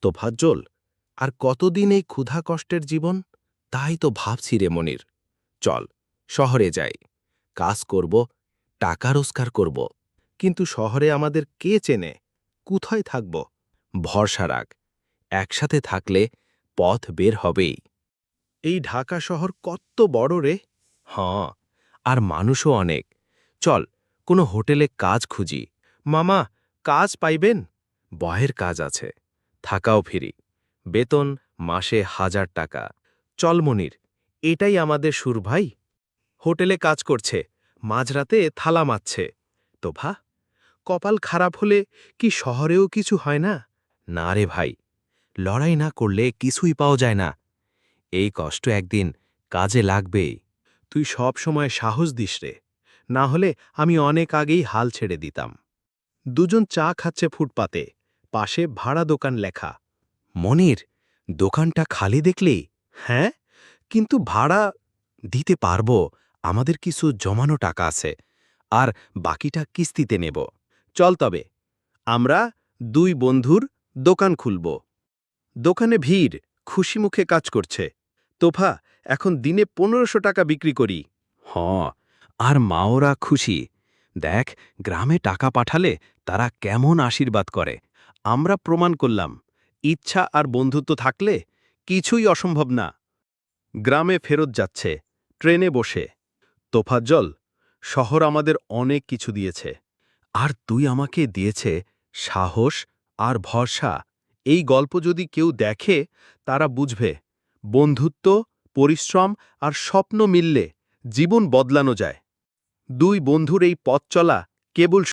তোফাজ্জল, আর কতদিন এই ক্ষুধা কষ্টের জীবন? তাই তো ভাবছি রে মনির। চল, শহরে যাই, কাজ করব, টাকা রোজগার করব। কিন্তু শহরে আমাদের কে চেনে? কোথায় থাকব? ভরসা রাখ, একসাথে থাকলে পথ বের হবেই। এই ঢাকা শহর কত বড় রে! হ্যাঁ, আর মানুষও অনেক। চল, কোনো হোটেলে কাজ খুঁজি। মামা, কাজ পাইবেন? বহের কাজ আছে, থাকাও ফিরি, বেতন মাসে 1000 টাকা। চল মনির, এটাই আমাদের সুর ভাই। হোটেলে কাজ করছে, মাঝরাতে থালা মারছে। তোফা, কপাল খারাপ হলে কি শহরেও কিছু হয় না? না রে ভাই, লড়াই না করলে কিছুই পাওয়া যায় না। এই কষ্ট একদিন কাজে লাগবেই। তুই সব সময় সাহস দিস রে, না হলে আমি অনেক আগেই হাল ছেড়ে দিতাম। দুজন চা খাচ্ছে ফুটপাতে, পাশে ভাড়া দোকান লেখা। মনির, দোকানটা খালি দেখলি? হ্যাঁ, কিন্তু ভাড়া দিতে পারবো। আমাদের কিছু জমানো টাকা আছে, আর বাকিটা কিস্তিতে নেব। চল তবে, আমরা দুই বন্ধুর দোকান খুলব। দোকানে ভিড়, খুশি মুখে কাজ করছে। তোফা, এখন দিনে 1500 টাকা বিক্রি করি। আর মাওরা খুশি। দেখ, গ্রামে টাকা পাঠালে তারা কেমন আশীর্বাদ করে। আমরা প্রমাণ করলাম, ইচ্ছা আর বন্ধুত্ব থাকলে কিছুই অসম্ভব না। গ্রামে ফেরত যাচ্ছে, ট্রেনে বসে। তোফাজ্জল, শহর আমাদের অনেক কিছু দিয়েছে, আর তুই আমাকে দিয়েছে সাহস আর ভরসা। এই গল্প যদি কেউ দেখে, তারা বুঝবে বন্ধুত্ব, পরিশ্রম আর স্বপ্ন মিললে জীবন বদলানো যায়। দুই বন্ধুর এই পথ চলা কেবল